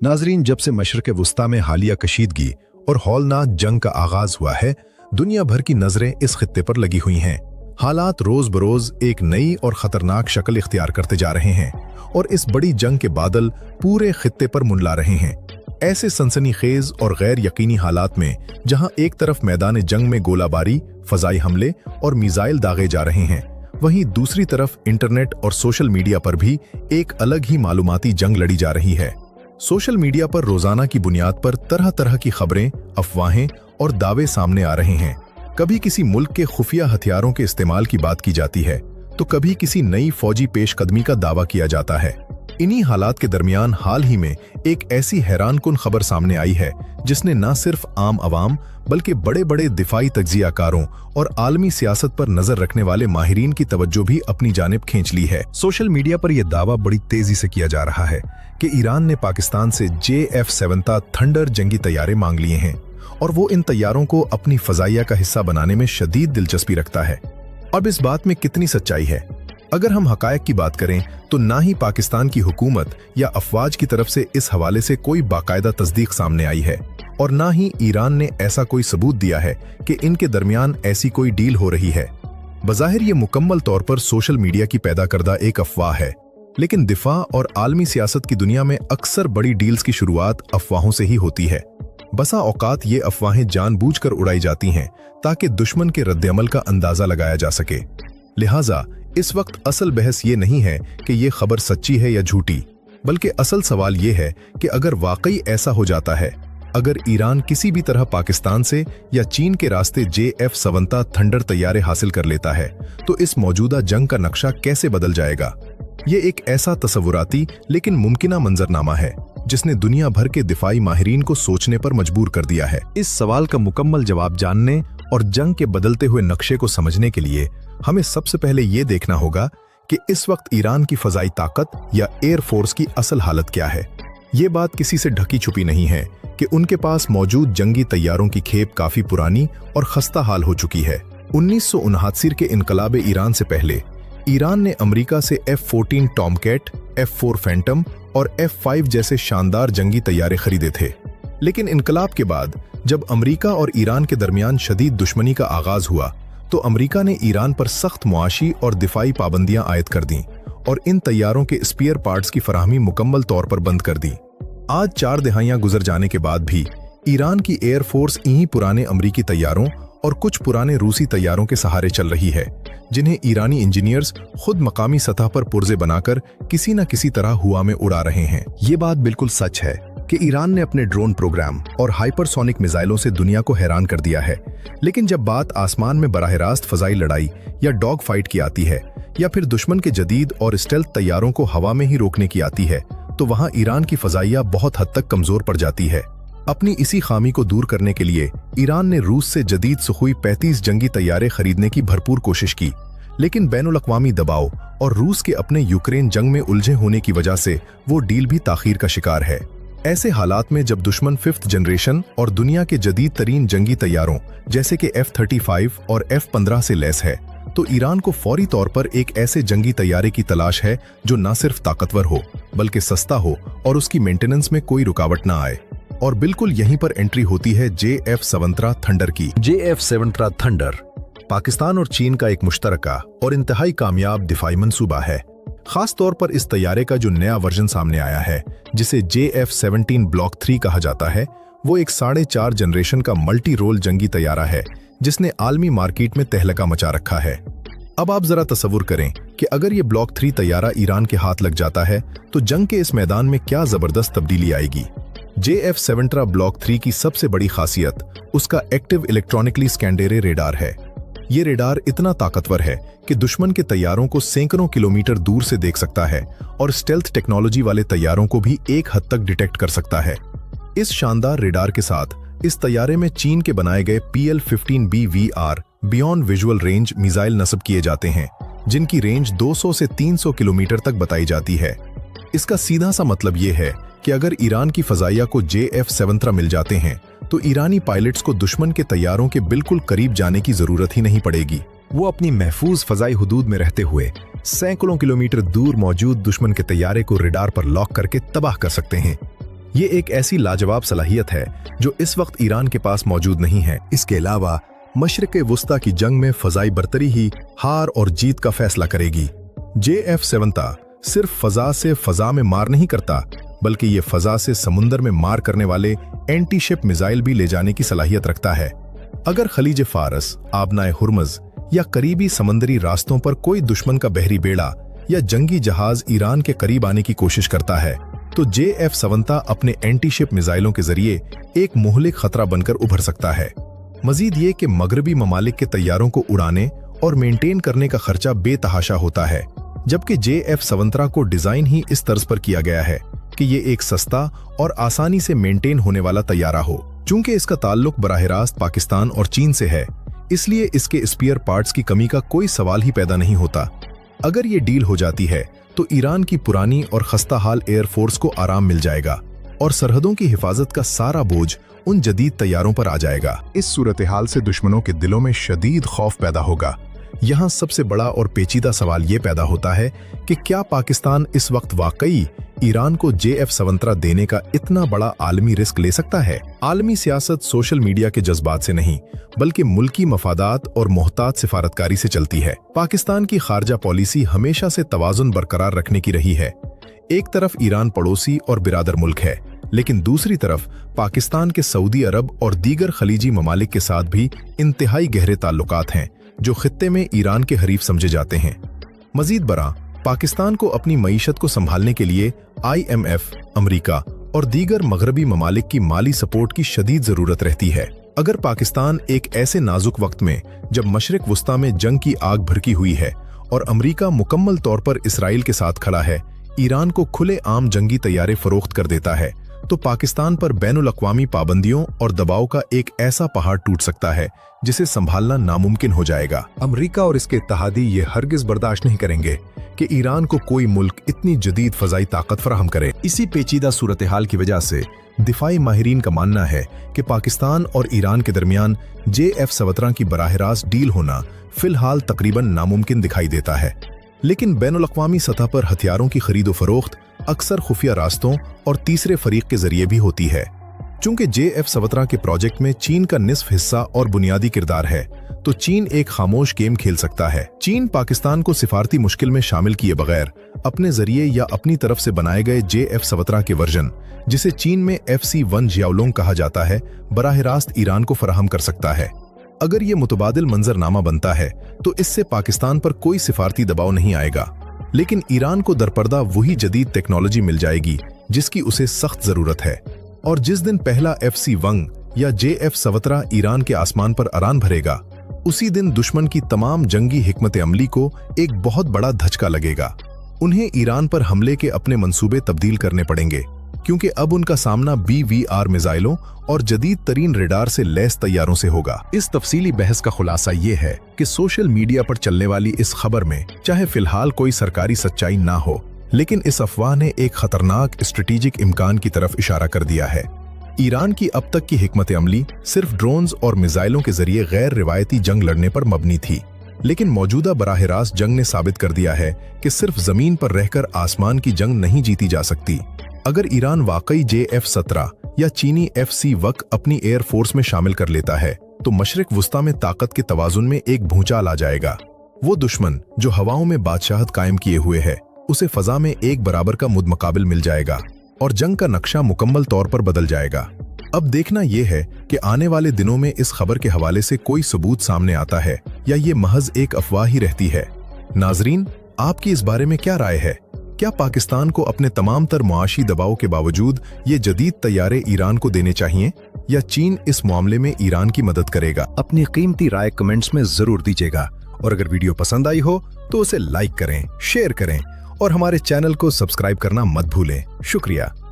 नाजरीन, जब से मशरक़ वुस्ता में हालिया कशीदगी और हौलनाक जंग का आगाज हुआ है, दुनिया भर की नजरें इस खित्ते पर लगी हुई हैं। हालात रोज बरोज एक नई और खतरनाक शक्ल इख्तियार करते जा रहे हैं और इस बड़ी जंग के बादल पूरे खित्ते पर मुंडला रहे हैं। ऐसे सनसनीखेज और गैर यकीनी हालात में जहां एक तरफ मैदान जंग में गोलाबारी, फजाई हमले और मिसाइल दागे जा रहे हैं, वहीं दूसरी तरफ इंटरनेट और सोशल मीडिया पर भी एक अलग ही मालूमाती जंग लड़ी जा रही है। सोशल मीडिया पर रोजाना की बुनियाद पर तरह तरह की खबरें, अफवाहें और दावे सामने आ रहे हैं। कभी किसी मुल्क के खुफिया हथियारों के इस्तेमाल की बात की जाती है, तो कभी किसी नई फौजी पेशकदमी का दावा किया जाता है। इन्हीं हालात के दरमियान हाल ही में एक ऐसी हैरानकुन खबर सामने आई है जिसने न सिर्फ आम आवाम बल्कि बड़े बड़े दिफाई तज्जियाकारों और आलमी सियासत पर नजर रखने वाले माहिरीन की तवज्जो भी अपनी जानिब खींच ली है। सोशल मीडिया पर यह दावा बड़ी तेजी से किया जा रहा है कि ईरान ने पाकिस्तान से JF-17 थंडर जंगी तैयारे मांग लिए हैं और वो इन तैयारों को अपनी फजाइया का हिस्सा बनाने में शदीद दिलचस्पी रखता है। अब इस बात में कितनी सच्चाई है? अगर हम हकायक की बात करें तो ना ही पाकिस्तान की हुकूमत या अफवाज की तरफ से इस हवाले से कोई बाकायदा तस्दीक सामने आई है और ना ही ईरान ने ऐसा कोई सबूत दिया है कि इनके दरमियान ऐसी कोई डील हो रही है। बज़ाहिर ये मुकम्मल तौर पर सोशल मीडिया की पैदा करदा एक अफवाह है, लेकिन दिफा और आलमी सियासत की दुनिया में अक्सर बड़ी डील्स की शुरुआत अफवाहों से ही होती है। बसा औकात ये अफवाहें जानबूझकर उड़ाई जाती हैं ताकि दुश्मन के रद्द-ए-अमल का अंदाजा लगाया जा सके। लिहाजा इस वक्त असल बहस ये नहीं है कि ये खबर सच्ची है या झूठी, बल्कि असल सवाल ये है कि अगर वाकई ऐसा हो जाता है, अगर ईरान किसी भी तरह पाकिस्तान से या चीन के रास्ते JF-17 थंडर तैयारे हासिल कर लेता है, तो इस मौजूदा जंग का नक्शा कैसे बदल जाएगा। ये एक ऐसा तसव्वुराती लेकिन मुमकिना मंजरनामा है जिसने दुनिया भर के दिफाई माहिरीन को सोचने पर मजबूर कर दिया है। इस सवाल का मुकम्मल जवाब जानने और जंग के बदलते हुए नक्शे को समझने के लिए हमें सबसे पहले ये देखना होगा कि इस वक्त ईरान की फजाई ताकत या एयर फोर्स की असल हालत क्या है। ये बात किसी से ढकी छुपी नहीं है कि उनके पास मौजूद जंगी तैयारों की खेप काफी पुरानी और खस्ता हाल हो चुकी है। 1979 के इनकलाब ईरान से पहले ईरान ने अमेरिका से F-14 टॉमकैट, F-4 फैंटम और F-5 जैसे शानदार जंगी तैयारे खरीदे थे। लेकिन इनकलाब के बाद जब अमेरिका और ईरान के दरमियान शदीद दुश्मनी का आगाज हुआ, तो अमेरिका ने ईरान पर सख्त मुआशी और दिफाई पाबंदियां आयद कर दीं और इन तैयारों के स्पेयर पार्ट्स की फराहमी मुकम्मल तौर पर बंद कर दी। आज 4 दिहाइयां गुजर जाने के बाद भी ईरान की एयर फोर्स इन्हीं पुराने अमरीकी तैयारों और कुछ पुराने रूसी तैयारों के सहारे चल रही है, जिन्हें ईरानी इंजीनियर्स खुद मकामी सतह पर पुर्जे बनाकर किसी न किसी तरह हुआ में उड़ा रहे हैं। ये बात बिल्कुल सच है कि ईरान ने अपने ड्रोन प्रोग्राम और हाइपरसोनिक मिसाइलों से दुनिया को हैरान कर दिया है, लेकिन जब बात आसमान में बराह रास्त फजाई लड़ाई या डॉग फाइट की आती है, या फिर दुश्मन के जदीद और स्टेल्थ तैयारों को हवा में ही रोकने की आती है, तो वहां ईरान की फजाइया बहुत हद तक कमजोर पड़ जाती है। अपनी इसी खामी को दूर करने के लिए ईरान ने रूस से जदीद सुखोई 35 जंगी तैयारे खरीदने की भरपूर कोशिश की, लेकिन बैनुल-अक़वामी दबाव और रूस के अपने यूक्रेन जंग में उलझे होने की वजह से वो डील भी ताखीर का शिकार है। ऐसे हालात में जब दुश्मन 5th जनरेशन और दुनिया के जदीद तरीन जंगी तैयारों जैसे कि F-35 और F-15 से लैस है, तो ईरान को फौरी तौर पर एक ऐसे जंगी तैयारे की तलाश है जो न सिर्फ ताकतवर हो बल्कि सस्ता हो और उसकी मेंटेनेंस में कोई रुकावट ना आए। और बिल्कुल यहीं पर एंट्री होती है JF-17 थंडर की। JF-17 थंडर पाकिस्तान और चीन का एक मुश्तरका और इंतहाई कामयाब दिफाई मंसूबा है। खास तौर पर इस तैयारे का जो नया वर्जन सामने आया है, जिसे JF-17 ब्लॉक 3 कहा जाता है, वो एक 4.5 जनरेशन का मल्टी रोल जंगी तैयारा है जिसने आलमी मार्केट में तहलका मचा रखा है। अब आप जरा तसव्वुर करें कि अगर ये ब्लॉक 3 तैयारा ईरान के हाथ लग जाता है तो जंग के इस मैदान में क्या जबरदस्त तब्दीली आएगी। JF-17 ब्लॉक 3 की सबसे बड़ी खासियत उसका एक्टिव इलेक्ट्रॉनिकली स्कैंडेरे रेडार है। ये रेडार इतना ताकतवर है कि दुश्मन के तैयारों को सैकड़ों किलोमीटर दूर से देख सकता है और स्टेल्थ टेक्नोलॉजी वाले तैयारों को भी एक हद तक डिटेक्ट कर सकता है। इस शानदार रेडार के साथ इस तैयारे में चीन के बनाए गए PL-15BVR beyond visual range missile नस्ब किए जाते हैं, जिनकी रेंज 200 से 300 किलोमीटर तक बताई जाती है। इसका सीधा सा मतलब ये है कि अगर ईरान की फजाइया को JF-17 मिल जाते हैं तो ईरानी पायलट्स को दुश्मन के तैयारों के बिल्कुल करीब जाने की जरूरत ही नहीं पड़ेगी। वो अपनी महफूज फजाई हुदूद में रहते हुए सैकड़ों किलोमीटर दूर मौजूद दुश्मन के तैयारे को रेडार पर लॉक करके तबाह कर सकते हैं। ये एक ऐसी लाजवाब सलाहियत है जो इस वक्त ईरान के पास मौजूद नहीं है। इसके अलावा मशरिक़ वुस्ता की जंग में फ़ज़ाई बरतरी ही हार और जीत का फैसला करेगी। JF-70 सिर्फ फ़ज़ा से फ़ज़ा में मार नहीं करता, बल्कि ये फ़ज़ा से समुंदर में मार करने वाले एंटी शिप मिसाइल भी ले जाने की सलाहियत रखता है। अगर खलीज फारस, आबनाए हुर्मज़ या करीबी समंदरी रास्तों पर कोई दुश्मन का बहरी बेड़ा या जंगी जहाज ईरान के करीब आने की कोशिश करता है, तो JF-70 अपने एंटी शिप मिसाइलों के जरिए एक मुहलिक खतरा बनकर उभर सकता है। मजीद ये कि मगरबी ममालिक के तैयारों को उड़ाने और मेंटेन करने का खर्चा बेतहाशा होता है, जबकि JF-70 को डिजाइन ही इस तर्ज पर किया गया है कि ये एक सस्ता और आसानी से मेंटेन होने वाला तैयारा हो। चूंकि इसका ताल्लुक बराह रास्त पाकिस्तान और चीन से है, इसलिए इसके स्पेयर पार्ट्स की कमी का कोई सवाल ही पैदा नहीं होता। अगर ये डील हो जाती है तो ईरान की पुरानी और खस्ता हाल एयरफोर्स को आराम मिल जाएगा और सरहदों की हिफाजत का सारा बोझ उन जदीद तैयारों पर आ जाएगा। इस सूरत हाल से दुश्मनों के दिलों में शदीद खौफ पैदा होगा। यहाँ सबसे बड़ा और पेचीदा सवाल ये पैदा होता है कि क्या पाकिस्तान इस वक्त वाकई ईरान को JF-70 देने का इतना बड़ा आलमी रिस्क ले सकता है? आलमी सियासत सोशल मीडिया के जज्बात से नहीं, बल्कि मुल्की मफादात और मोहतात सिफारतकारी से चलती है। पाकिस्तान की खारजा पॉलिसी हमेशा से तवाज़ुन बरकरार रखने की रही है। एक तरफ ईरान पड़ोसी और बिरादर मुल्क है, लेकिन दूसरी तरफ पाकिस्तान के सऊदी अरब और दीगर खलीजी ममालिक के साथ भी इंतहाई गहरे ताल्लुकात हैं, जो खित्ते में ईरान के हरीफ समझे जाते हैं। मजीद बरा, पाकिस्तान को अपनी मईशत को संभालने के लिए IMF, अमरीका और दीगर मगरबी ममालिक की माली सपोर्ट की शदीद जरूरत रहती है। अगर पाकिस्तान एक ऐसे नाजुक वक्त में, जब मशरिक वुस्ता में जंग की आग भड़की हुई है और अमरीका मुकम्मल तौर पर इसराइल के साथ खड़ा है, ईरान को खुले आम जंगी तैयारे फरोख्त कर देता है, तो पाकिस्तान पर बैनुल अक़वामी पाबंदियों और दबाव का एक ऐसा पहाड़ टूट सकता है जिसे संभालना नामुमकिन हो जाएगा। अमरीका और इसके इत्तेहादी ये हरगिज बर्दाश्त नहीं करेंगे कि ईरान को कोई मुल्क इतनी जदीद फजाई ताकत फराहम करे। इसी पेचीदा सूरत हाल की वजह से दिफाई माहिरीन का मानना है कि पाकिस्तान और ईरान के दरमियान JF-70 की बराह रास्त डील होना फिलहाल तकरीबन नामुमकिन दिखाई देता है। लेकिन बैनुल अक़वामी सतह पर हथियारों की खरीदो फरोख्त अक्सर खुफिया रास्तों और तीसरे फरीक के जरिए भी होती है। चूंकि JF-70 के प्रोजेक्ट में चीन का निस्फ हिस्सा और बुनियादी किरदार है, तो चीन एक खामोश गेम खेल सकता है। चीन पाकिस्तान को सिफारती मुश्किल में शामिल किए बगैर अपने जरिए या अपनी तरफ से बनाए गए JF-70 के वर्जन, जिसे चीन में FC-1 जियाओलोंग कहा जाता है, बराह रास्त ईरान को फराहम कर सकता है। अगर ये मुतबादिल मंजरनामा बनता है तो इससे पाकिस्तान पर कोई सिफारती दबाव नहीं आएगा, लेकिन ईरान को दरपर्दा वही जदीद टेक्नोलॉजी मिल जाएगी जिसकी उसे सख्त जरूरत है। और जिस दिन पहला FC-1 या JF-70 ईरान के आसमान पर अरान भरेगा, उसी दिन दुश्मन की तमाम जंगी हिकमत अमली को एक बहुत बड़ा धचका लगेगा। उन्हें ईरान पर हमले के अपने मंसूबे तब्दील करने पड़ेंगे, क्योंकि अब उनका सामना BVR मिसाइलों और जदीद तरीन रेडार से लैस तैयारों से होगा। इस तफसीली बहस का खुलासा ये है कि सोशल मीडिया पर चलने वाली इस खबर में चाहे फिलहाल कोई सरकारी सच्चाई ना हो, लेकिन इस अफवाह ने एक खतरनाक स्ट्रेटेजिक इम्कान की तरफ इशारा कर दिया है। ईरान की अब तक की हिकमत अमली सिर्फ ड्रोन्स और मिसाइलों के जरिए गैर रिवायती जंग लड़ने पर मबनी थी, लेकिन मौजूदा बराह रास्त जंग ने साबित कर दिया है कि सिर्फ जमीन पर रहकर आसमान की जंग नहीं जीती जा सकती। अगर ईरान वाकई JF-70 या चीनी FC-1 अपनी एयरफोर्स में शामिल कर लेता है, तो मशरिक वुस्ता में ताकत के तवाजुन में एक भूचाल आ जाएगा। वो दुश्मन जो हवाओं में बादशाहत कायम किए हुए है, उसे फजा में एक बराबर का मुदमकाबिल मिल जाएगा और जंग का नक्शा मुकम्मल तौर पर बदल जाएगा। अब देखना यह है कि आने वाले दिनों में इस खबर के हवाले से कोई सबूत सामने आता है या ये महज एक अफवाह ही रहती है। नाजरीन, आपकी इस बारे में क्या राय है? क्या पाकिस्तान को अपने तमाम तर मुआशी दबाव के बावजूद ये जदीद तैयारे ईरान को देने चाहिए, या चीन इस मामले में ईरान की मदद करेगा? अपनी कीमती राय कमेंट्स में जरूर दीजिएगा, और अगर वीडियो पसंद आई हो तो उसे लाइक करें, शेयर करें और हमारे चैनल को सब्सक्राइब करना मत भूलें। शुक्रिया।